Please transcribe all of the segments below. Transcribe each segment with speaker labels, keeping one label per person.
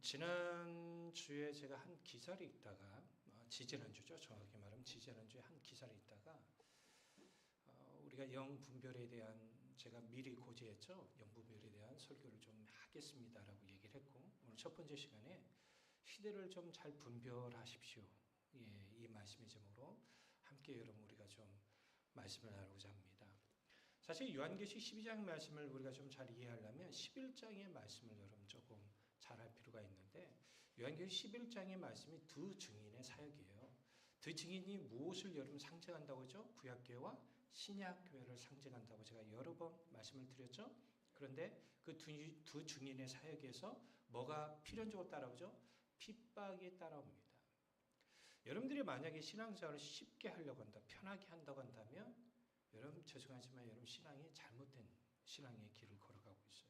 Speaker 1: 지난주에 제가 한 기사를 읽다가 지지난주죠. 정확히 말하면 지지난주에 한 기사를 읽다가 우리가 영분별에 대한 제가 미리 고지했죠. 영분별에 대한 설교를 좀 하겠습니다라고 얘기를 했고 오늘 첫 번째 시간에 시대를 좀 잘 분별하십시오. 예, 이 말씀의 제목으로 함께 여러분 우리가 좀 말씀을 나누고자 합니다. 사실 요한계시 12장 말씀을 우리가 좀 잘 이해하려면 11장의 말씀을 여러분 조금 잘 할 필요가 있는데 요한계시 11장의 말씀이 두 증인의 사역이에요. 두 증인이 무엇을 여러분 상징한다고 하죠? 구약교회와 신약교회를 상징한다고 제가 여러 번 말씀을 드렸죠. 그런데 그 두 증인의 사역에서 뭐가 필연적으로 따라오죠? 핍박이 따라옵니다. 여러분들이 만약에 신앙생활을 쉽게 하려고 한다, 편하게 한다고 한다면 여러분 죄송하지만 여러분 신앙이 잘못된 신앙의 길을 걸어가고 있어요.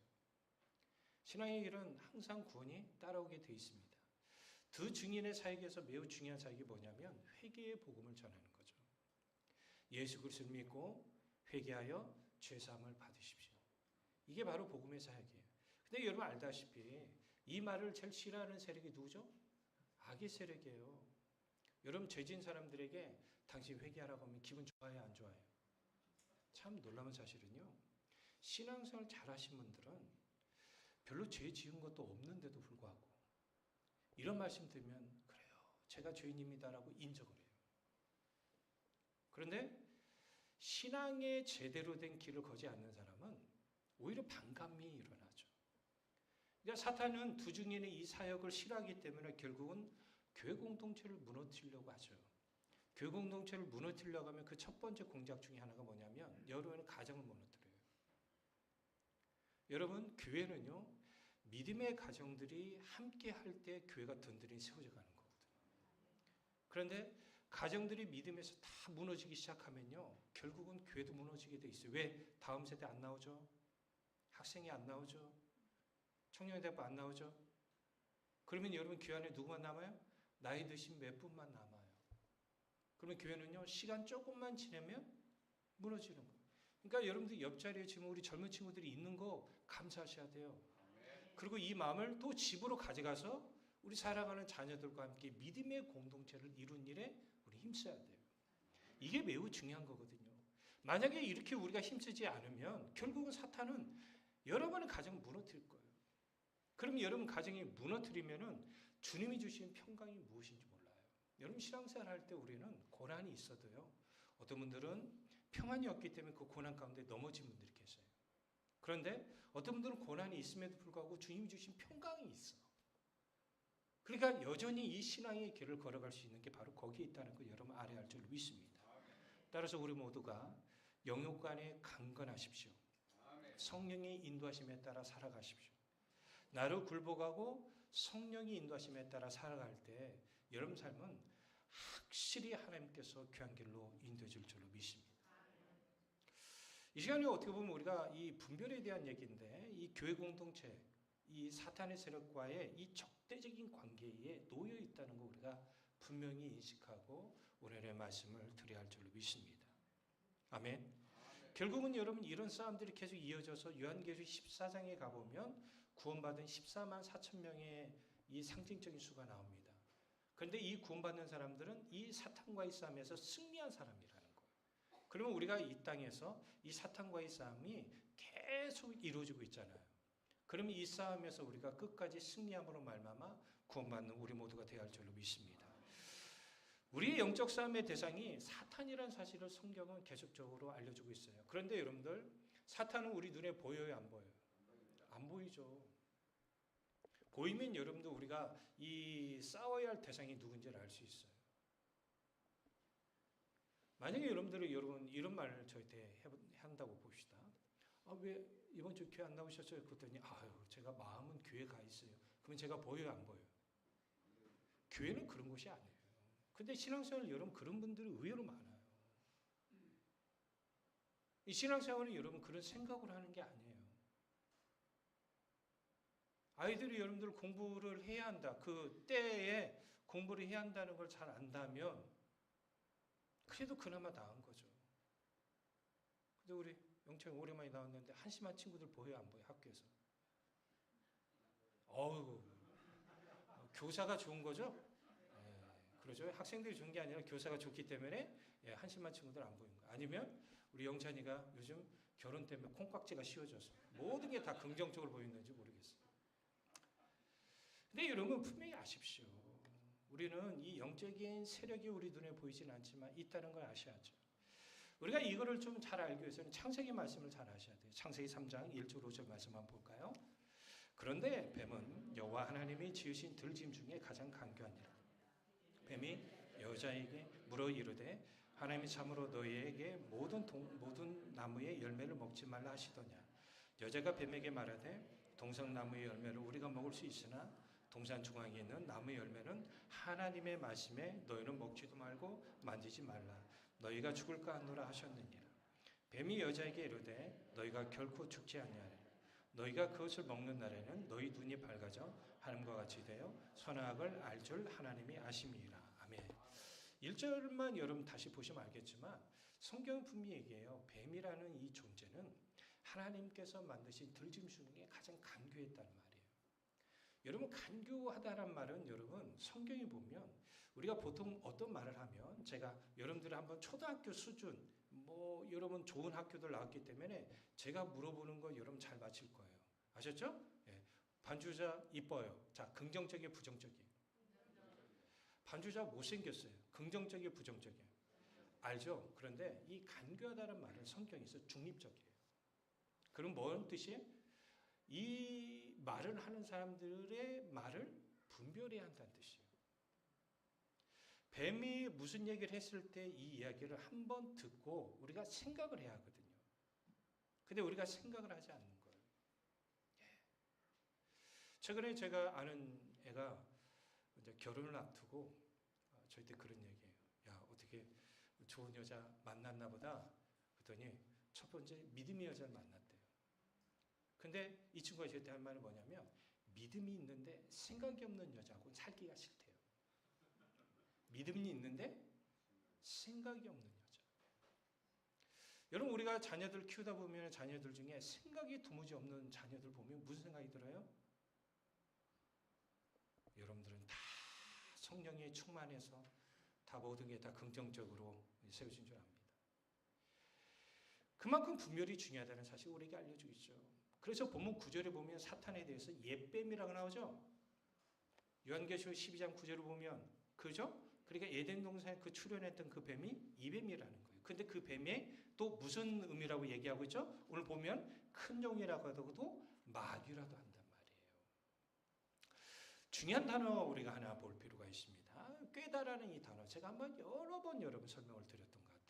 Speaker 1: 신앙의 길은 항상 구원이 따라오게 되어 있습니다. 두 증인의 사역에서 매우 중요한 사역이 뭐냐면 회개의 복음을 전하는 거죠. 예수 그리스도를 믿고 회개하여 죄사함을 받으십시오. 이게 바로 복음의 사역이에요. 근데 여러분 알다시피 이 말을 제일 싫어하는 세력이 누구죠? 악의 세력이에요. 여러분 죄진 사람들에게 당신 회개하라고 하면 기분 좋아요, 안 좋아요? 참 놀라운 사실은요. 신앙생활 잘하신 분들은 별로 죄 지은 것도 없는데도 불구하고 이런 말씀 들으면 그래요. 제가 죄인입니다라고 인정을 해요. 그런데 신앙에 제대로 된 길을 걷지 않는 사람은 오히려 반감이 일어나죠. 그러니까 사탄은 두 증인의 이 사역을 싫어하기 때문에 결국은 교회 공동체를 무너뜨리려고 하죠. 교회 공동체를 무너뜨리려고 하면 그 첫 번째 공작 중에 하나가 뭐냐면 여러분은 가정을 무너뜨려요. 여러분 교회는요. 믿음의 가정들이 함께 할 때 교회가 든든히 세워져 가는 거거든요. 그런데 가정들이 믿음에서 다 무너지기 시작하면요. 결국은 교회도 무너지게 돼 있어요. 왜? 다음 세대 안 나오죠? 학생이 안 나오죠? 청년대학부 안 나오죠? 그러면 여러분 교회 안에 누구만 남아요? 나이 드신 몇 분만 남아요. 그러면 교회는요. 시간 조금만 지나면 무너지는 거예요. 그러니까 여러분들 옆자리에 지금 우리 젊은 친구들이 있는 거 감사하셔야 돼요. 그리고 이 마음을 또 집으로 가져가서 우리 사랑하는 자녀들과 함께 믿음의 공동체를 이룬 일에 우리 힘써야 돼요. 이게 매우 중요한 거거든요. 만약에 이렇게 우리가 힘쓰지 않으면 결국은 사탄은 여러분의 가정을 무너뜨릴 거예요. 그럼 여러분 가정이 무너뜨리면은 주님이 주신 평강이 무엇인지 몰라요. 여러분 신앙생활 할 때 우리는 고난이 있어도요. 어떤 분들은 평안이 없기 때문에 그 고난 가운데 넘어진 분들이 계세요. 그런데 어떤 분들은 고난이 있음에도 불구하고 주님이 주신 평강이 있어. 그러니까 여전히 이 신앙의 길을 걸어갈 수 있는 게 바로 거기에 있다는 거 여러분 알아야 할 줄 믿습니다. 따라서 우리 모두가 영육간에 강건하십시오. 성령의 인도하심에 따라 살아가십시오. 나를 굴복하고 성령의 인도하심에 따라 살아갈 때 여러분 삶은 확실히 하나님께서 귀한 길로 인도해 줄 줄로 믿습니다. 이 시간에 어떻게 보면 우리가 이 분별에 대한 얘기인데 이 교회 공동체, 이 사탄의 세력과의 이 적대적인 관계에 놓여 있다는 거 우리가 분명히 인식하고 오늘의 말씀을 드려야 할 줄로 믿습니다. 아멘. 결국은 여러분 이런 싸움들이 계속 이어져서 요한계시 14장에 가보면 구원받은 14만 4천 명의 이 상징적인 수가 나옵니다. 그런데 이 구원받는 사람들은 이 사탄과의 싸움에서 승리한 사람이라는 거예요. 그러면 우리가 이 땅에서 이 사탄과의 싸움이 계속 이루어지고 있잖아요. 그러면 이 싸움에서 우리가 끝까지 승리함으로 말미암아 구원받는 우리 모두가 되어야 할 줄로 믿습니다. 우리의 영적 싸움의 대상이 사탄이라는 사실을 성경은 계속적으로 알려주고 있어요. 그런데 여러분들 사탄은 우리 눈에 보여요, 안 보여요? 안 보이죠. 보이면 여러분들 우리가 이 싸워야 할 대상이 누군지를 알 수 있어요. 만약에 여러분들이 이런 말을 저한테 한다고 봅시다. 왜 이번 주 교회 안 나오셨어요? 그랬더니 제가 마음은 교회 가 있어요. 그러면 제가 보여요, 안 보여요? 교회는 그런 곳이 아니에요. 근데 신앙생활 여러분 그런 분들이 의외로 많아요. 이 신앙생활은 여러분 그런 생각을 하는 게 아니에요. 아이들이 여러분들 공부를 해야 한다. 그 때에 공부를 해야 한다는 걸 잘 안다면 그래도 그나마 나은 거죠. 근데 우리 영창이 오랜만에 나왔는데 한심한 친구들 보여요, 안 보여요? 학교에서. 어우, 교사가 좋은 거죠? 그러죠. 학생들이 좋은 게 아니라 교사가 좋기 때문에 한심한 친구들 안 보이는 거예요. 아니면 우리 영찬이가 요즘 결혼 때문에 콩깍지가 씌워져서 모든 게 다 긍정적으로 보이는지 모르겠어요. 근데 여러분 분명히 아십시오. 우리는 이 영적인 세력이 우리 눈에 보이진 않지만 있다는 걸 아셔야죠. 우리가 이거를 좀 잘 알기 위해서는 창세기 말씀을 잘 아셔야 돼요. 창세기 3장 1절 5절 말씀 한번 볼까요? 그런데 뱀은 여호와 하나님이 지으신 들짐 중에 가장 간교하니라. 뱀이 여자에게 물어 이르되 하나님이 참으로 너희에게 모든 나무의 열매를 먹지 말라 하시더냐. 여자가 뱀에게 말하되 동산나무의 열매를 우리가 먹을 수 있으나 동산 중앙에 있는 나무의 열매는 하나님의 말씀에 너희는 먹지도 말고 만지지 말라. 너희가 죽을까 하노라 하셨느니라. 뱀이 여자에게 이르되 너희가 결코 죽지 아니하리라. 너희가 그것을 먹는 날에는 너희 눈이 밝아져 하나님과 같이 되어 선악을 알 줄 하나님이 아심이라. 아멘. 1절만 여러분 다시 보시면 알겠지만 성경은 분명히 얘기해요. 뱀이라는 이 존재는 하나님께서 만드신 들짐 중에 가장 간교했다는 말이에요. 여러분 간교하다란 말은 여러분 성경에 보면 우리가 보통 어떤 말을 하면 제가 여러분들이 한번 초등학교 수준 여러분 좋은 학교들 나왔기 때문에 제가 물어보는 거 여러분 잘 맞힐 거예요. 아셨죠? 예. 반주자 이뻐요. 자, 긍정적이에요, 부정적이에요? 반주자 못생겼어요. 긍정적이에요, 부정적이에요? 알죠? 그런데 이 간교하다는 말은 성경에서 중립적이에요. 그럼 뭔 뜻이에요? 이 말을 하는 사람들의 말을 분별해야 한다는 뜻이에요. 뱀이 무슨 얘기를 했을 때 이 이야기를 한번 듣고 우리가 생각을 해야 하거든요. 근데 우리가 생각을 하지 않는 거예요. 최근에 제가 아는 애가 이제 결혼을 앞두고 저한테 그런 얘기예요. 야, 어떻게 좋은 여자 만났나 보다. 그랬더니 첫 번째 믿음의 여자를 만났대요. 근데 이 친구가 저한테 한 말은 뭐냐면 믿음이 있는데 생각이 없는 여자하고는 살기가 싫대요. 믿음이 있는데 생각이 없는 여자. 여러분 우리가 자녀들 키우다 보면 자녀들 중에 생각이 도무지 없는 자녀들 보면 무슨 생각이 들어요? 여러분들은 다 성령에 충만해서 다 모든 게 다 긍정적으로 세워진 줄 압니다. 그만큼 분별이 중요하다는 사실 우리에게 알려주고 있죠. 그래서 본문 9절에 보면 사탄에 대해서 옛뱀이라고 나오죠. 요한계시록 12장 9절을 보면 그죠? 그러니까 에덴 동산에 그 출현했던 그 뱀이 이뱀이라는 거예요. 근데 그 뱀에 또 무슨 의미라고 얘기하고 있죠? 오늘 보면 큰 용이라고 하더라도 마귀라도 한단 말이에요. 중요한 단어 우리가 하나 볼 필요가 있습니다. 꾀다라는 이 단어 제가 한번 여러 번 여러분 설명을 드렸던 것 같아요.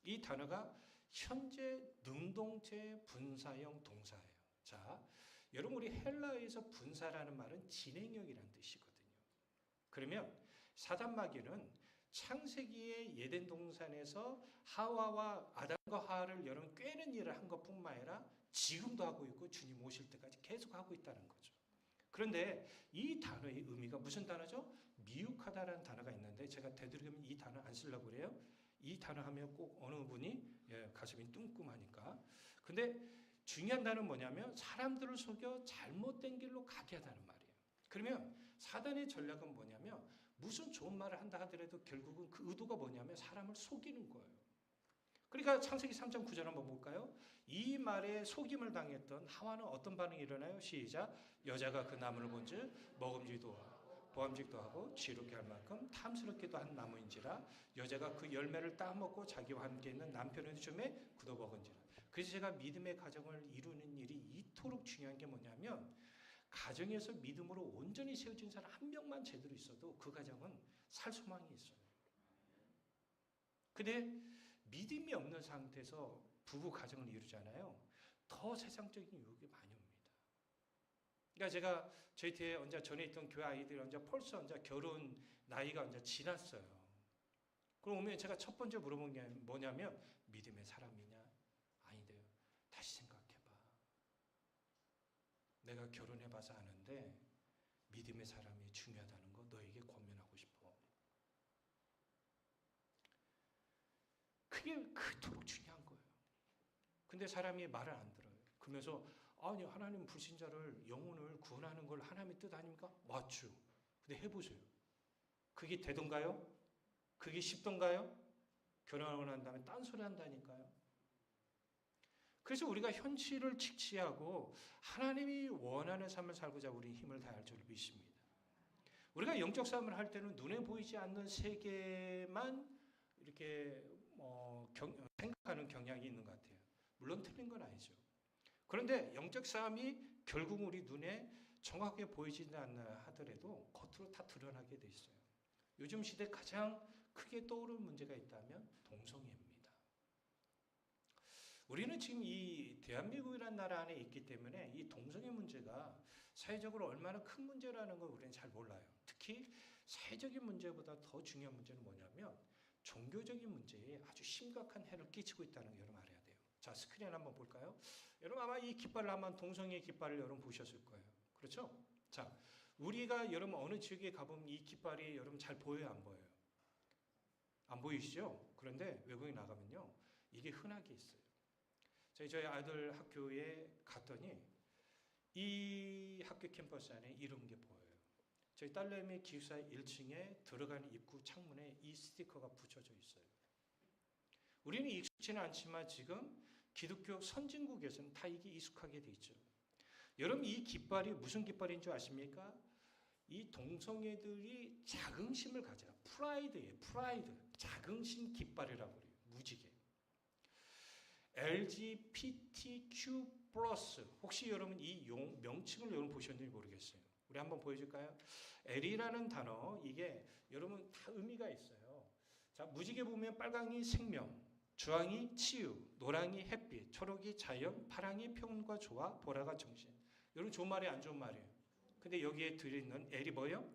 Speaker 1: 이 단어가 현재 능동체 분사형 동사예요. 자, 여러분 우리 헬라어에서 분사라는 말은 진행형이라는 뜻이거든요. 그러면 사단 마귀는 창세기의 에덴 동산에서 하와와 아담과 하와를 여러분 꿰는 일을 한 것뿐만 아니라 지금도 하고 있고 주님 오실 때까지 계속 하고 있다는 거죠. 그런데 이 단어의 의미가 무슨 단어죠? 미혹하다라는 단어가 있는데 제가 되도록이면 이 단어 안 쓰려고 그래요. 이 단어 하면 꼭 어느 분이 가슴이 뚱끔하니까. 근데 중요한 단어는 뭐냐면 사람들을 속여 잘못된 길로 가게 하다는 말이에요. 그러면 사단의 전략은 뭐냐면 무슨 좋은 말을 한다 하더라도 결국은 그 의도가 뭐냐면 사람을 속이는 거예요. 그러니까 창세기 3장 9절 한번 볼까요? 이 말에 속임을 당했던 하와는 어떤 반응이 일어나요? 시작. 여자가 그 나무를 본즉 먹음직도 하고 보암직도 하고 지루케 할 만큼 탐스럽기도 한 나무인지라 여자가 그 열매를 따먹고 자기와 함께 있는 남편의 춤에 굳어 먹은지라. 그래서 제가 믿음의 가정을 이루는 일이 이토록 중요한 게 뭐냐면 가정에서 믿음으로 온전히 세워진 사람 한 명만 제대로 있어도 그 가정은 살 소망이 있어요. 근데 믿음이 없는 상태에서 부부 가정을 이루잖아요. 더 세상적인 유혹이 많이 옵니다. 그러니까 제가 저희 때 언제 전에 있던 교회 아이들이 언제 벌써 언제 결혼 나이가 언제 지났어요. 그럼 오면 제가 첫 번째 물어본 게 뭐냐면 믿음의 사람이냐? 아닌데요. 다시 생각해봐. 내가 결혼해봐서 아는데 믿음의 사람이 중요하다는 거 너에게 권면하고 싶어. 그게 그토록 중요한 거예요. 근데 사람이 말을 안 들어요. 그러면서 아니 하나님 불신자를 영혼을 구원하는 걸 하나님의 뜻 아닙니까? 맞죠. 근데 해보세요. 그게 되던가요? 그게 쉽던가요? 결혼하고 난 다음에 딴소리 한다니까요. 그래서 우리가 현실을 직시하고 하나님이 원하는 삶을 살고자 우리 힘을 다할 줄 믿습니다. 우리가 영적 싸움을 할 때는 눈에 보이지 않는 세계만 이렇게 생각하는 경향이 있는 것 같아요. 물론 틀린 건 아니죠. 그런데 영적 싸움이 결국 우리 눈에 정확하게 보이지 않나 하더라도 겉으로 다 드러나게 돼 있어요. 요즘 시대 가장 크게 떠오르는 문제가 있다면 동성애입니다. 우리는 지금 이 대한민국이라는 나라 안에 있기 때문에 이 동성애 문제가 사회적으로 얼마나 큰 문제라는 걸 우리는 잘 몰라요. 특히 사회적인 문제보다 더 중요한 문제는 뭐냐면 종교적인 문제에 아주 심각한 해를 끼치고 있다는 걸 여러분 알아야 돼요. 자, 스크린 한번 볼까요? 여러분 아마 이 깃발을 한번 동성애 깃발을 여러분 보셨을 거예요. 그렇죠? 자, 우리가 여러분 어느 지역에 가보면 이 깃발이 여러분 잘 보여요, 안 보여요? 안 보이시죠? 그런데 외국에 나가면요, 이게 흔하게 있어요. 저희 아이들 학교에 갔더니 이 학교 캠퍼스 안에 이런 게 보여요. 저희 딸내미 기숙사 1층에 들어가는 입구 창문에 이 스티커가 붙여져 있어요. 우리는 익숙지는 않지만 지금 기독교 선진국에서는 다 이게 익숙하게 돼 있죠. 여러분 이 깃발이 무슨 깃발인 줄 아십니까? 이 동성애들이 자긍심을 가져라. 프라이드예요. 프라이드. 자긍심 깃발이라고 그래요. 무지개. LGBTQ+. 혹시 여러분 이 명칭을 여러분 보셨는지 모르겠어요. 우리 한번 보여줄까요? L이라는 단어, 이게 여러분 다 의미가 있어요. 자, 무지개 보면 빨강이 생명, 주황이 치유, 노랑이 햇빛, 초록이 자연, 파랑이 평온과 조화, 보라가 정신. 여러분 좋은 말이에요, 안 좋은 말이에요? 근데 여기에 들어있는 L이 뭐예요?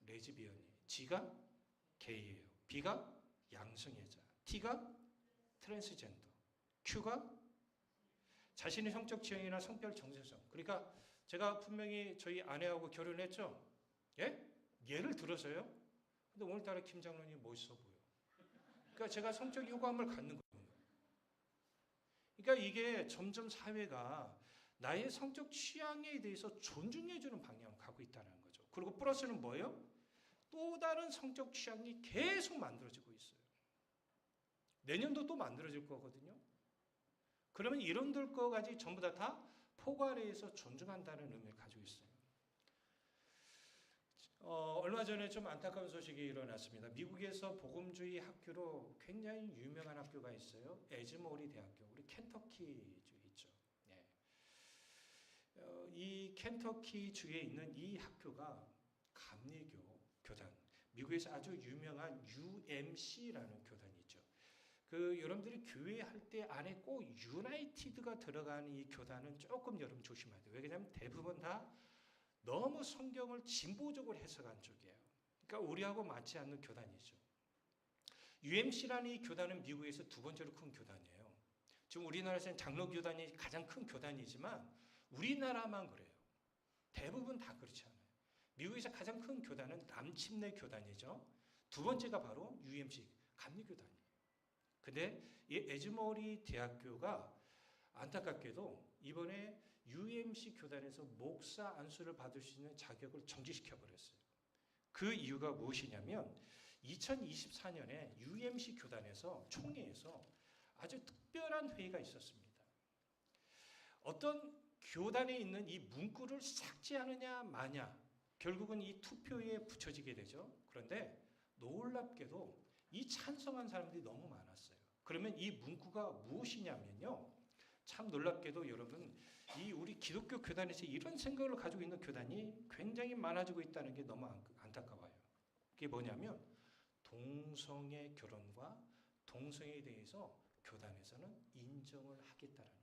Speaker 1: 레즈비언이에요. G가 게이예요. B가 양성애자, T가 트랜스젠더, Q가 자신의 성적 지형이나 성별 정체성. 그러니까 제가 분명히 저희 아내하고 결혼했죠. 예? 예를 들어서요. 근데 오늘따라 김 장로님 멋있어 보여. 그러니까 제가 성적 요구함을 갖는 거예요. 그러니까 이게 점점 사회가 나의 성적 취향에 대해서 존중해주는 방향을 가고 있다는 거죠. 그리고 플러스는 뭐예요? 또 다른 성적 취향이 계속 만들어지고 있어요. 내년도 또 만들어질 거거든요. 그러면 이런들 거까지 전부 다 포괄해서 존중한다는 의미를 가지고 있어요. 얼마 전에 좀 안타까운 소식이 일어났습니다. 미국에서 복음주의 학교로 굉장히 유명한 학교가 있어요. 에즈모리 대학교. 우리 켄터키주에 있죠. 네. 이 켄터키주에 있는 이 학교가 감리교 교단, 미국에서 아주 유명한 UMC라는 교단이죠. 여러분들이 교회 할 때 안에 꼭 유나이티드가 들어가는 이 교단은 조금 여러분 조심해야 돼요. 왜냐하면 대부분 다 너무 성경을 진보적으로 해석한 쪽이에요. 그러니까 우리하고 맞지 않는 교단이죠. UMC라는 이 교단은 미국에서 두 번째로 큰 교단이에요. 지금 우리나라에서는 장로교단이 가장 큰 교단이지만 우리나라만 그래요. 대부분 다 그렇지 않아요. 미국에서 가장 큰 교단은 남침내 교단이죠. 두 번째가 바로 UMC, 감리교단이에요. 근데 이 에즈모리 대학교가 안타깝게도 이번에 UMC 교단에서 목사 안수를 받을 수 있는 자격을 정지시켜 버렸어요. 그 이유가 무엇이냐면 2024년에 UMC 교단에서 총회에서 아주 특별한 회의가 있었습니다. 어떤 교단에 있는 이 문구를 삭제하느냐 마냐, 결국은 이 투표에 붙여지게 되죠. 그런데 놀랍게도 이 찬성한 사람들이 너무 많았어요. 그러면 이 문구가 무엇이냐면요. 참 놀랍게도 여러분, 이 우리 기독교 교단에서 이런 생각을 가지고 있는 교단이 굉장히 많아지고 있다는 게 너무 안타까워요. 그게 뭐냐면 동성애 결혼과 동성애에 대해서 교단에서는 인정을 하겠다는 거예요.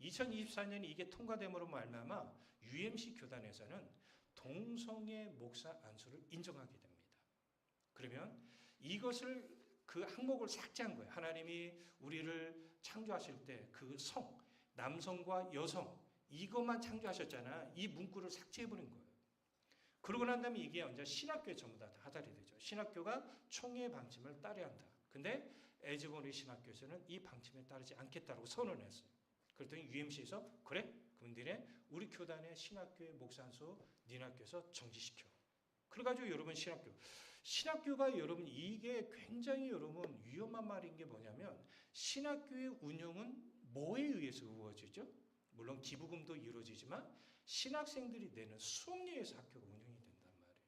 Speaker 1: 2024년에 이게 통과됨으로 말미암아 UMC 교단에서는 동성애 목사 안수를 인정하게 됩니다. 그러면 이것을 그 항목을 삭제한 거예요. 하나님이 우리를 창조하실 때 그 남성과 여성 이것만 창조하셨잖아. 이 문구를 삭제해버린 거예요. 그러고 난 다음에 이게 이제 신학교에 전부 다 하달이 되죠. 신학교가 총회의 방침을 따라야 한다. 근데 에즈모리 신학교에서는 이 방침에 따르지 않겠다고 선언했어요. 그랬더니 UMC에서 그래? 그럼 니네 우리 교단의 신학교의 목사한수 니네 학교에서 정지시켜. 그래가지고 여러분 신학교가 여러분 이게 굉장히 여러분 위험한 말인 게 뭐냐면 신학교의 운영은 뭐에 의해서 이루어지죠? 물론 기부금도 이루어지지만 신학생들이 내는 수업료에 의해서 학교가 운영이 된단 말이에요.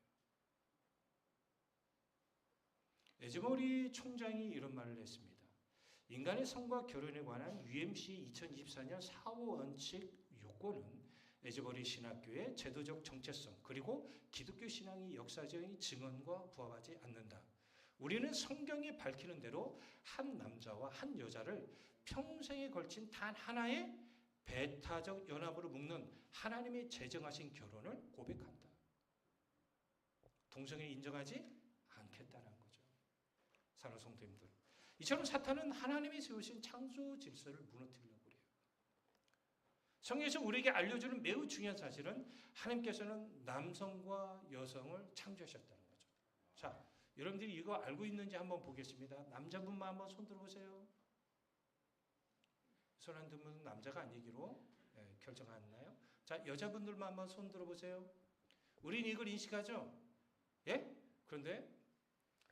Speaker 1: 에즈머리 총장이 이런 말을 했습니다. 인간의 성과 결혼에 관한 UMC 2024년 4호 원칙 6호는 에즈버리 신학교의 제도적 정체성 그리고 기독교 신앙의 역사적인 증언과 부합하지 않는다. 우리는 성경이 밝히는 대로 한 남자와 한 여자를 평생에 걸친 단 하나의 배타적 연합으로 묶는 하나님의 제정하신 결혼을 고백한다. 동성애를 인정하지 않겠다는 거죠. 사랑하는 성도님들. 이처럼 사탄은 하나님이 세우신 창조 질서를 무너뜨리려고 그래요. 성경에서 우리에게 알려주는 매우 중요한 사실은 하나님께서는 남성과 여성을 창조하셨다는 거죠. 자, 여러분들이 이거 알고 있는지 한번 보겠습니다. 남자분만 한번 손 들어보세요. 손 안 들면 남자가 아니기로 결정했나요? 자, 여자분들만 한번 손 들어보세요. 우린 이걸 인식하죠? 예? 그런데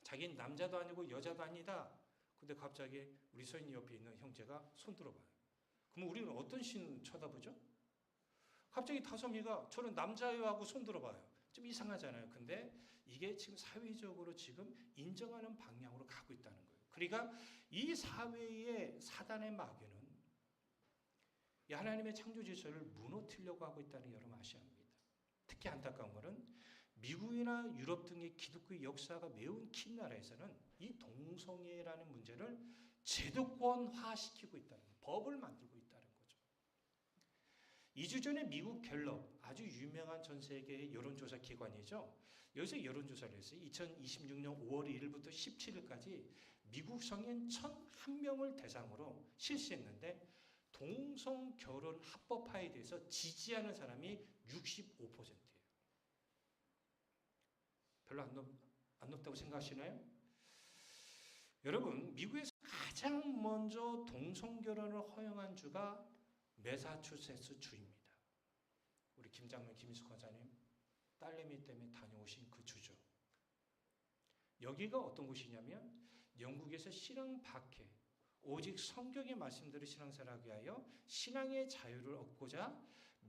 Speaker 1: 자기는 남자도 아니고 여자도 아니다. 근데 갑자기 우리 서인이 옆에 있는 형제가 손 들어봐요. 그럼 우리는 어떤 신 쳐다보죠? 갑자기 다솜이가 저는 남자예요 하고 손 들어봐요. 좀 이상하잖아요. 근데 이게 지금 사회적으로 지금 인정하는 방향으로 가고 있다는 거예요. 그러니까 이 사회의 사단의 마귀는 이 하나님의 창조 질서를 무너뜨리려고 하고 있다는 게 여러분 아셔야 합니다. 특히 안타까운 것은 미국이나 유럽 등의 기독교 역사가 매우 긴 나라에서는 이 동성애라는 문제를 제도권화시키고 있다는 거예요. 법을 만들고 있다는 거죠. 2주 전에 미국 갤럽, 아주 유명한 전 세계의 여론조사 기관이죠. 여기서 여론조사를 했어요. 2026년 5월 1일부터 17일까지 미국 성인 1,001명을 대상으로 실시했는데 동성 결혼 합법화에 대해서 지지하는 사람이 65%예요. 별로 안 높다고 생각하시나요? 여러분, 미국에서 가장 먼저 동성 결혼을 허용한 주가 매사추세츠 주입니다. 우리 김장면 김인숙 권사님 딸내미 때문에 다녀오신 그 주죠. 여기가 어떤 곳이냐면 영국에서 신앙 박해, 오직 성경의 말씀대로 신앙생활하기 위하여 신앙의 자유를 얻고자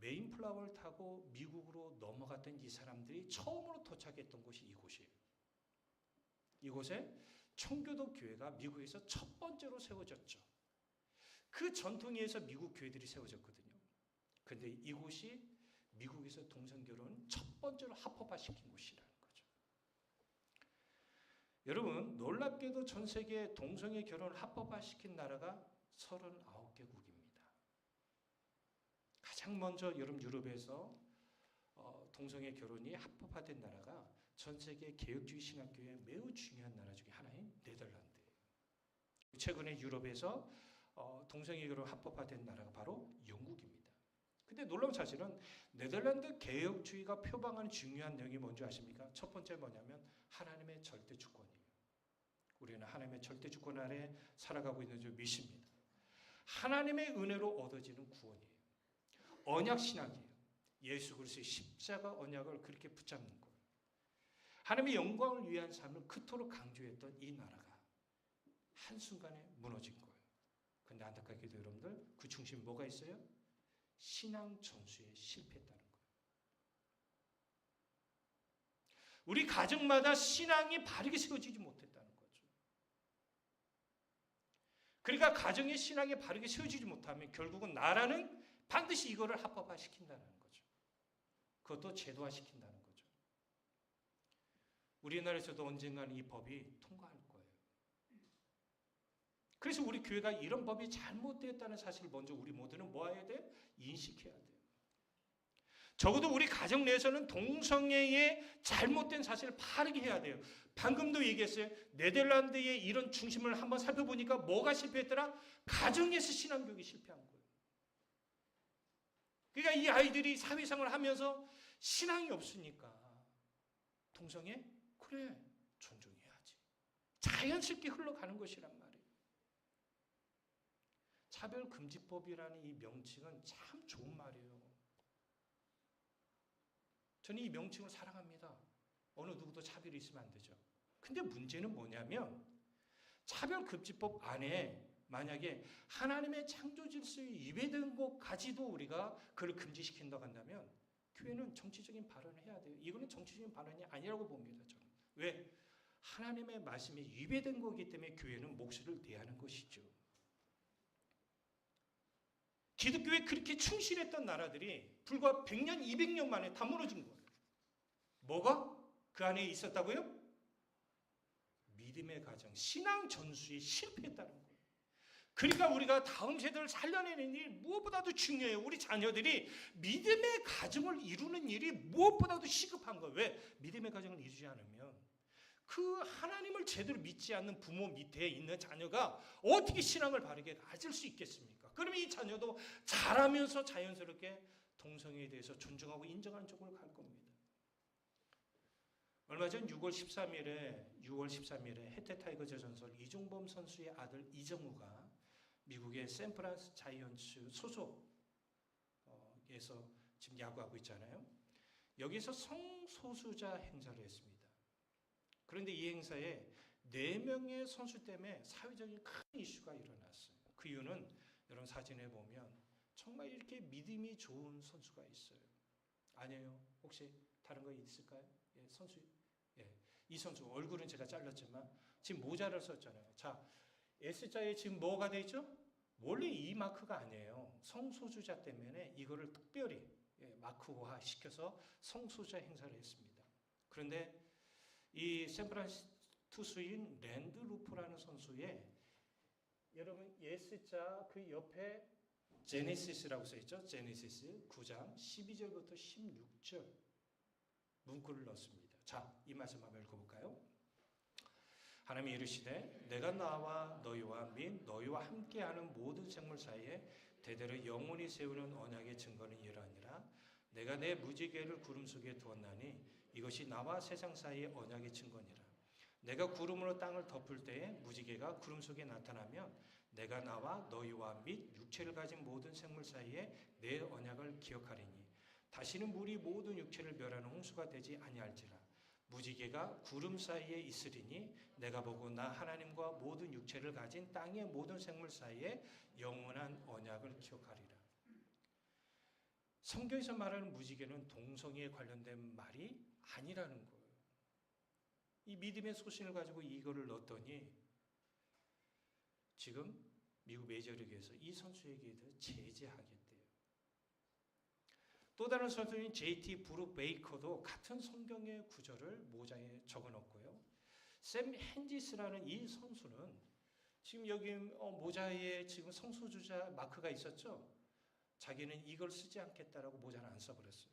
Speaker 1: 메인플라워를 타고 미국으로 넘어갔던 이 사람들이 처음으로 도착했던 곳이 이곳이에요. 이곳에 청교도 교회가 미국에서 첫 번째로 세워졌죠. 그 전통에 의해서 미국 교회들이 세워졌거든요. 그런데 이곳이 미국에서 동성결혼을 첫 번째로 합법화시킨 곳이라는 거죠. 여러분, 놀랍게도 전 세계 동성애 결혼을 합법화시킨 나라가 39개국입니다. 가장 먼저 여러분 유럽에서 동성애 결혼이 합법화된 나라가 전 세계 개혁주의 신학교의 매우 중요한 나라 중에 하나인 네덜란드예요. 최근에 유럽에서 동성애 결혼 합법화된 나라가 바로 영국입니다. 근데 놀라운 사실은 네덜란드 개혁주의가 표방하는 중요한 내용이 뭔지 아십니까? 첫 번째 뭐냐면 하나님의 절대 주권이에요. 우리는 하나님의 절대 주권 아래 살아가고 있는 줄 믿습니다. 하나님의 은혜로 얻어지는 구원이에요. 언약 신학이에요. 예수 그리스도의 십자가 언약을 그렇게 붙잡는 거예요. 하나님의 영광을 위한 삶을 그토록 강조했던 이 나라가 한순간에 무너진 거예요. 그런데 안타깝게도 여러분들 그 중심에 뭐가 있어요? 신앙 전수에 실패했다는 거예요. 우리 가정마다 신앙이 바르게 세워지지 못했다는 거죠. 그러니까 가정의 신앙이 바르게 세워지지 못하면 결국은 나라는 반드시 이거를 합법화시킨다는 거죠. 그것도 제도화시킨다는 거죠. 우리나라에서도 언젠가는 이 법이 통과할 거예요. 그래서 우리 교회가 이런 법이 잘못되었다는 사실을 먼저 우리 모두는 뭐 해야 돼? 인식해야 돼요. 적어도 우리 가정 내에서는 동성애의 잘못된 사실을 바르게 해야 돼요. 방금도 얘기했어요. 네덜란드의 이런 중심을 한번 살펴보니까 뭐가 실패했더라? 가정에서 신앙교육이 실패한 거예요. 그러니까 이 아이들이 사회생활을 하면서 신앙이 없으니까 동성애? 그래, 존중해야지. 자연스럽게 흘러가는 것이란 말이에요. 차별금지법이라는 이 명칭은 참 좋은 말이에요. 저는 이 명칭을 사랑합니다. 어느 누구도 차별이 있으면 안 되죠. 근데 문제는 뭐냐면 차별급지법 안에 만약에 하나님의 창조 질서에 위배된 것까지도 우리가 그걸 금지시킨다고 한다면 교회는 정치적인 발언을 해야 돼요. 이거는 정치적인 발언이 아니라고 봅니다. 저는. 왜? 하나님의 말씀에 위배된 거기 때문에 교회는 목소리를 내야 하는 것이죠. 기독교에 그렇게 충실했던 나라들이 불과 100년, 200년 만에 다 무너진 거예요. 뭐가 그 안에 있었다고요? 믿음의 가정, 신앙 전수에 실패했다는 거예요. 그러니까 우리가 다음 세대를 살려내는 일 무엇보다도 중요해요. 우리 자녀들이 믿음의 가정을 이루는 일이 무엇보다도 시급한 거예요. 왜? 믿음의 가정을 이루지 않으면 그 하나님을 제대로 믿지 않는 부모 밑에 있는 자녀가 어떻게 신앙을 바르게 가질 수 있겠습니까? 그러면 이 자녀도 자라면서 자연스럽게 동성애에 대해서 존중하고 인정하는 쪽으로 갈 겁니다. 얼마 전 6월 13일에 해태 타이거즈 전설 이종범 선수의 아들 이정우가 미국의 샌프란시스코 자이언츠 소속에서 지금 야구하고 있잖아요. 여기서 성소수자 행사를 했습니다. 그런데 이 행사에 4명의 선수 때문에 사회적인 큰 이슈가 일어났어요. 그 이유는 여러분 사진에 보면 정말 이렇게 믿음이 좋은 선수가 있어요. 아니에요? 혹시 다른 거 있을까요? 예, 선수. 예, 이 선수 얼굴은 제가 잘랐지만 지금 모자를 썼잖아요. 자, S자에 지금 뭐가 돼 있죠? 원래 이 마크가 아니에요. 성소수자 때문에 이거를 특별히 마크화 시켜서 성소수자 행사를 했습니다. 그런데 이 샌프란시스코 투수인 랜드 루프라는 선수의 여러분 S자 그 옆에 제네시스라고 써있죠. 제네시스 9장 12절부터 16절 문구를 넣습니다. 자, 이 말씀 한번 읽어볼까요? 하나님이 이르시되 내가 나와 너희와 및 너희와 함께하는 모든 생물 사이에 대대로 영원히 세우는 언약의 증거는 이러하니라. 내가 내 무지개를 구름 속에 두었나니 이것이 나와 세상 사이의 언약의 증거니라. 내가 구름으로 땅을 덮을 때에 무지개가 구름 속에 나타나면 내가 나와 너희와 및 육체를 가진 모든 생물 사이에 내 언약을 기억하리니 다시는 물이 모든 육체를 멸하는 홍수가 되지 아니할지라. 무지개가 구름 사이에 있으리니 내가 보고 나 하나님과 모든 육체를 가진 땅의 모든 생물 사이에 영원한 언약을 기억하리라. 성경에서 말하는 무지개는 동성애에 관련된 말이 아니라는 거예요. 이 믿음의 소신을 가지고 이거를 넣었더니 지금 미국 메이저리그에서 이 선수에게 대해서 제재하겠대요. 또 다른 선수인 JT 브룩 베이커도 같은 성경의 구절을 모자에 적어놓고요. 샘 핸디스라는 이 선수는 지금 여기 모자에 지금 성소수자 마크가 있었죠. 자기는 이걸 쓰지 않겠다라고 모자를 안 써버렸어요.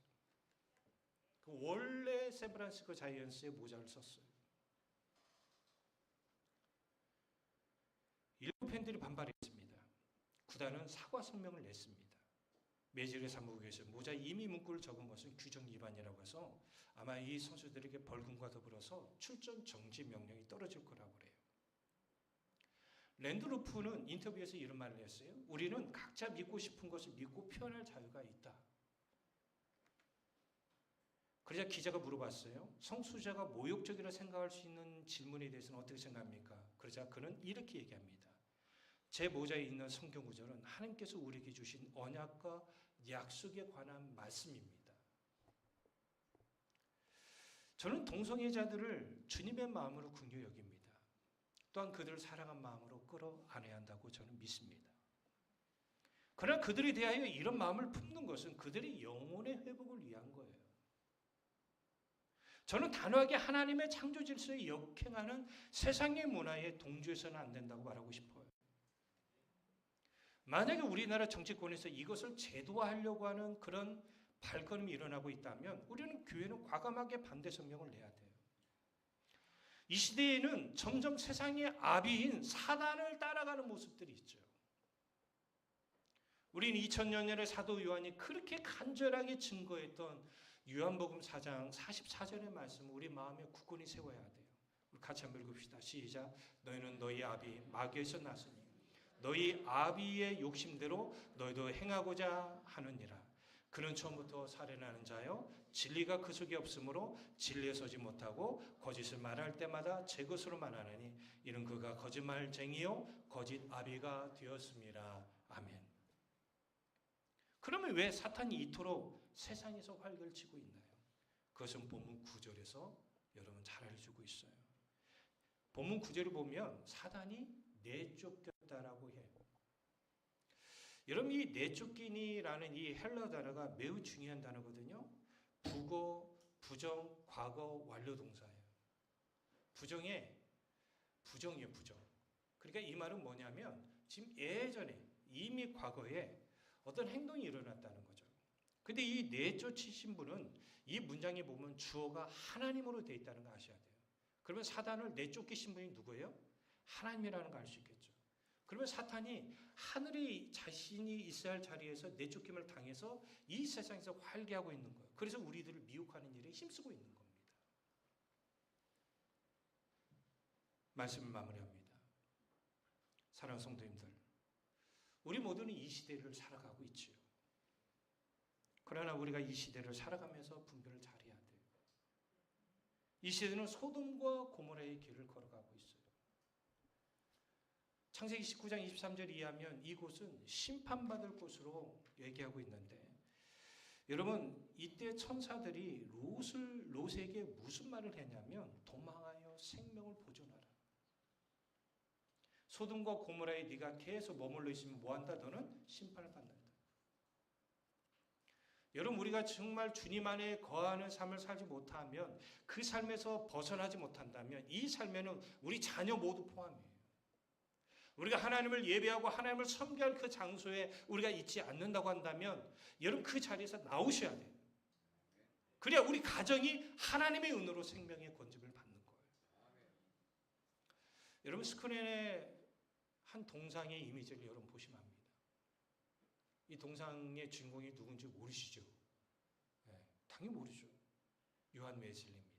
Speaker 1: 그 원래 샌프란시스코 자이언츠의 모자를 썼어요. 일부 팬들이 반발했습니다. 구단은 사과 성명을 냈습니다. 메이저리그 사무국에서 모자 임의 문구를 적은 것은 규정 위반이라고 해서 아마 이 선수들에게 벌금과 더불어서 출전 정지 명령이 떨어질 거라고 그래요. 랜드루프는 인터뷰에서 이런 말을 했어요. 우리는 각자 믿고 싶은 것을 믿고 표현할 자유가 있다. 그러자 기자가 물어봤어요. 성수자가 모욕적이라 생각할 수 있는 질문에 대해서는 어떻게 생각합니까? 그러자 그는 이렇게 얘기합니다. 제 모자에 있는 성경 구절은 하나님께서 우리에게 주신 언약과 약속에 관한 말씀입니다. 저는 동성애자들을 주님의 마음으로 긍휼히 여깁니다. 또한 그들을 사랑한 마음으로 끌어안아야 한다고 저는 믿습니다. 그러나 그들에 대하여 이런 마음을 품는 것은 그들의 영혼의 회복을 위한 거예요. 저는 단호하게 하나님의 창조 질서에 역행하는 세상의 문화에 동조해서는 안 된다고 말하고 싶어요. 만약에 우리나라 정치권에서 이것을 제도화하려고 하는 그런 발걸음이 일어나고 있다면 우리는 교회는 과감하게 반대 성명을 내야 돼요. 이 시대에는 점점 세상의 아비인 사단을 따라가는 모습들이 있죠. 우리는 2000년에 사도 요한이 그렇게 간절하게 증거했던 요한복음 4장 44절의 말씀을 우리 마음에 굳건히 세워야 돼요. 우리 같이 한번 읽읍시다. 시작. 너희는 너희 아비 마귀에서 났으니 너희 아비의 욕심대로 너희도 행하고자 하느니라. 그는 처음부터 살인하는 자요 진리가 그 속에 없으므로 진리에 서지 못하고 거짓을 말할 때마다 제 것으로 말하느니 이는 그가 거짓말쟁이요 거짓 아비가 되었습니다. 아멘. 그러면 왜 사탄이 이토록 세상에서 활개를 치고 있나요? 그것은 본문 9절에서 여러분 잘 알려주고 있어요. 본문 9절을 보면 사단이 내쫓겼다라고 해요. 여러분 이 내쫓기니라는 이 헬라 단어가 매우 중요한 단어거든요. 부고, 부정, 과거, 완료 동사예요. 부정이에요, 부정. 그러니까 이 말은 뭐냐면 지금 예전에 이미 과거에 어떤 행동이 일어났다는 거죠. 근데 이 내쫓으신 분은 이 문장에 보면 주어가 하나님으로 되어 있다는 거 아셔야 돼요. 그러면 사단을 내쫓기신 분이 누구예요? 하나님이라는 거 알 수 있겠죠. 그러면 사탄이 하늘에 자신이 있어야 할 자리에서 내쫓김을 당해서 이 세상에서 활개하고 있는 거예요. 그래서 우리들을 미혹하는 일에 힘쓰고 있는 겁니다. 말씀을 마무리합니다. 사랑하는 성도님들, 우리 모두는 이 시대를 살아가고 있지요. 그러나 우리가 이 시대를 살아가면서 분별을 잘해야 돼요. 이 시대는 소돔과 고모라의 길을 걸어가고 있어요. 창세기 19장 23절 이하면 이곳은 심판받을 곳으로 얘기하고 있는데 여러분 이때 천사들이 롯에게 무슨 말을 했냐면 도망하여 생명을 보존하라. 소돔과 고모라에 네가 계속 머물러 있으면 뭐한다? 너는 심판을 받는다. 여러분 우리가 정말 주님 안에 거하는 삶을 살지 못하면 그 삶에서 벗어나지 못한다면 이 삶에는 우리 자녀 모두 포함이에요. 우리가 하나님을 예배하고 하나님을 섬겨할 그 장소에 우리가 있지 않는다고 한다면 여러분 그 자리에서 나오셔야 돼요. 그래야 우리 가정이 하나님의 은혜로 생명의 건집을 받는 거예요. 여러분 스크린에 한 동상의 이미지를 여러분 보시면 합니다. 이 동상의 주인공이 누군지 모르시죠? 네, 당연히 모르죠. 요한 웨슬리입니다.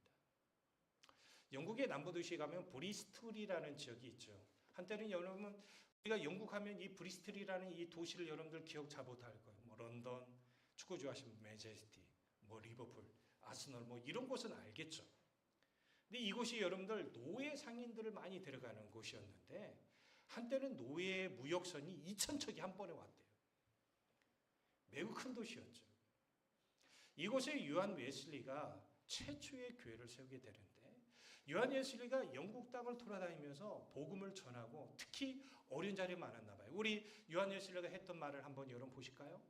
Speaker 1: 영국의 남부도시에 가면 브리스톨이라는 지역이 있죠. 한때는 여러분 우리가 영국 하면 이 브리스톨이라는 이 도시를 여러분들 기억 잘 못할 거예요. 뭐 런던, 축구 좋아하시면 맨체스터, 뭐 리버풀, 아스널 뭐 이런 곳은 알겠죠. 근데 이곳이 여러분들 노예 상인들을 많이 데려가는 곳이었는데 한때는 노예 무역선이 2,000척이 한 번에 왔대요. 매우 큰 도시였죠. 이곳에 요한 웨슬리가 최초의 교회를 세우게 되는데 요한 웨슬리가 영국 땅을 돌아다니면서 복음을 전하고 특히 어린 자리에 많았나 봐요. 우리 요한 웨슬리가 했던 말을 한번 여러분 보실까요?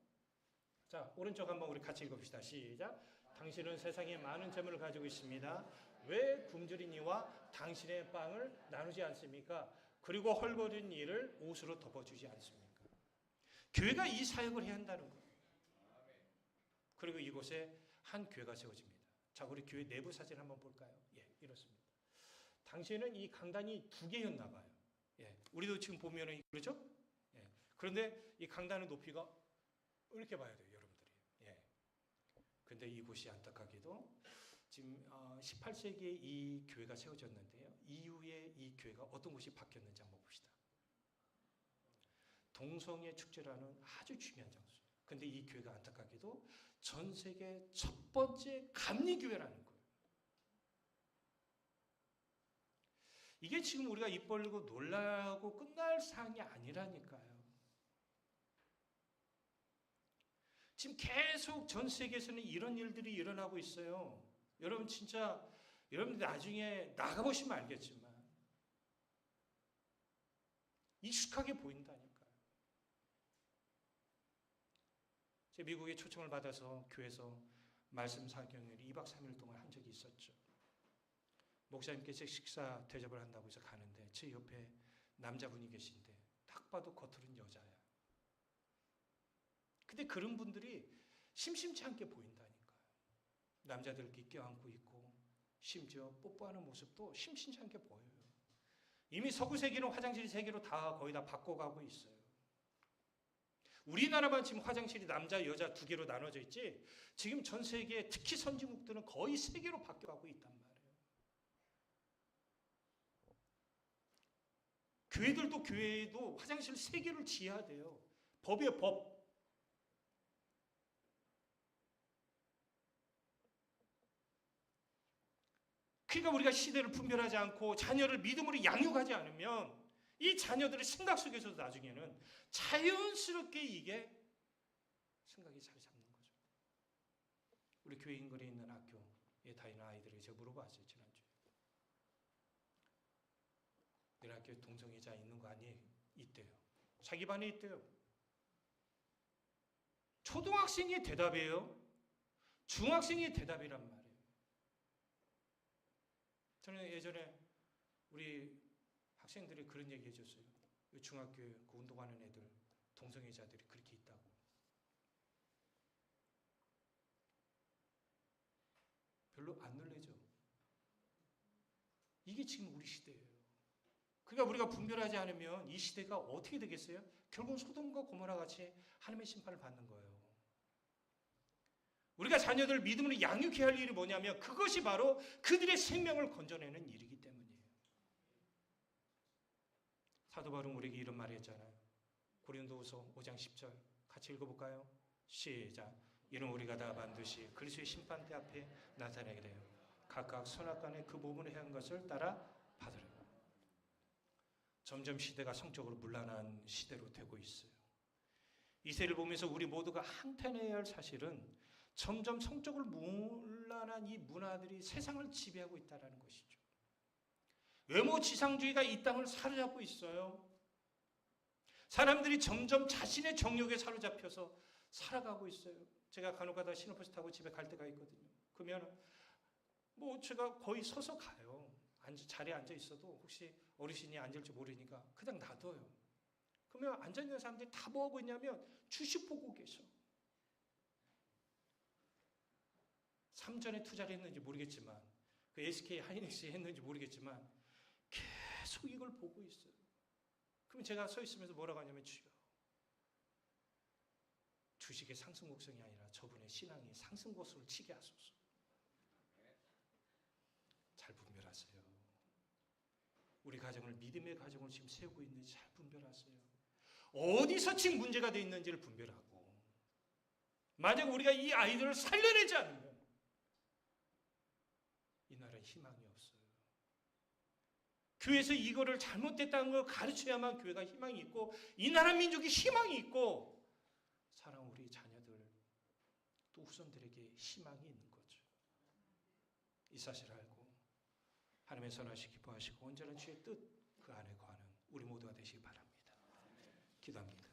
Speaker 1: 자, 오른쪽 한번 우리 같이 읽어봅시다. 시작. 당신은 세상에 많은 재물을 가지고 있습니다. 왜 굶주린 이와 당신의 빵을 나누지 않습니까? 그리고 헐거진 이를 옷으로 덮어주지 않습니까? 교회가 이 사역을 해야 한다는 거예요. 그리고 이곳에 한 교회가 세워집니다. 자, 우리 교회 내부 사진 한번 볼까요? 예, 이렇습니다. 당시에는 이 강단이 2개였나 봐요. 예, 우리도 지금 보면은 그렇죠? 예, 그런데 이 강단의 높이가 이렇게 봐야 돼요, 여러분들이. 예. 근데 이곳이 안타깝게도 지금 18세기에 이 교회가 세워졌는데요. 이후에 이 교회가 어떤 곳이 바뀌었는지 한번 봅시다. 동성애 축제라는 아주 중요한 장소예요. 근데 이 교회가 안타깝게도 전 세계 첫 번째 감리교회라는 거예요. 이게 지금 우리가 입 벌리고 놀라고 끝날 사항이 아니라니까요. 지금 계속 전 세계에서는 이런 일들이 일어나고 있어요. 여러분 진짜 여러분들 나중에 나가보시면 알겠지만 익숙하게 보인다니까요. 제가 미국에 초청을 받아서 교회에서 말씀 사경을 2박 3일 동안 한 적이 있었죠. 목사님께서 식사 대접을 한다고 해서 가는데 제 옆에 남자분이 계신데 딱 봐도 겉으로는 여자야. 근데 그런 분들이 심심치 않게 보인다니까요. 남자들끼리 껴안고 있고 심지어 뽀뽀하는 모습도 심심치 않게 보여요. 이미 서구 세계는 화장실 세계로 다 거의 다 바꿔가고 있어요. 우리나라만 지금 화장실이 남자 여자 2개로 나눠져 있지 지금 전 세계 특히 선진국들은 거의 3개로 바뀌어가고 있단 말이에요. 교회들도 교회에도 화장실 3개를 지어야 돼요. 법이에요, 법. 그러니까 우리가 시대를 분별하지 않고 자녀를 믿음으로 양육하지 않으면 이 자녀들의 생각 속에서도 나중에는 자연스럽게 이게 생각이 자리 잡는 거죠. 우리 교회 인근에 있는 학교에 다니는 아이들에게 제가 물어봤어요, 지난주에. 너네 학교에 동성애자 있는 거 아니에요? 있대요. 자기 반에 있대요. 초등학생의 대답이에요. 중학생의 대답이란 말이에요. 저는 예전에 우리 학생들이 그런 얘기 해줬어요. 중학교에 그 운동하는 애들, 동성애자들이 그렇게 있다고. 별로 안 놀라죠? 이게 지금 우리 시대예요. 그러니까 우리가 분별하지 않으면 이 시대가 어떻게 되겠어요? 결국 소돔과 고모라 같이 하나님의 심판을 받는 거예요. 우리가 자녀들을 믿음으로 양육해야 할 일이 뭐냐면 그것이 바로 그들의 생명을 건져내는 일이기 때문이에요. 사도 바울은 우리에게 이런 말을 했잖아요. 고린도후서 5장 10절 같이 읽어볼까요? 시작. 이는 우리가 다 반드시 그리스도의 심판대 앞에 나타나게 돼요. 각각 선악간에 그 몸으로 행한 것을 따라 받으라. 점점 시대가 성적으로 문란한 시대로 되고 있어요. 이 세를 보면서 우리 모두가 한탄해야 할 사실은 점점 성적으로 문란한 이 문화들이 세상을 지배하고 있다는 것이죠. 외모 지상주의가 이 땅을 사로잡고 있어요. 사람들이 점점 자신의 정욕에 사로잡혀서 살아가고 있어요. 제가 간혹가다 시내버스 타고 집에 갈 때가 있거든요. 그러면 뭐 제가 거의 서서 가요. 자리에 앉아 있어도 혹시 어르신이 앉을지 모르니까 그냥 놔둬요. 그러면 앉아있는 사람들이 다 뭐하고 있냐면 주식 보고 계셔. 3전에 투자를 했는지 모르겠지만 그 SK 하이닉스에 했는지 모르겠지만 계속 이걸 보고 있어요. 그럼 제가 서 있으면서 뭐라고 하냐면 주여, 주식의 상승 곡선이 아니라 저분의 신앙이 상승 곡선을 치게 하소서. 잘 분별하세요. 우리 가정을 믿음의 가정을 지금 세우고 있는지 잘 분별하세요. 어디서 지금 문제가 되어 있는지를 분별하고 만약 우리가 이 아이들을 살려내지 않으면 이 나라에 희망이 없어요. 교회에서 이거를 잘못됐다는 걸 가르쳐야만 교회가 희망이 있고 이 나라 민족이 희망이 있고 사랑 우리 자녀들 또 후손들에게 희망이 있는 거죠. 이 사실을 알고 하나님의 선하시 기뻐하시고 온전한 주의 뜻 그 안에 거하는 우리 모두가 되시기 바랍니다. 기도합니다.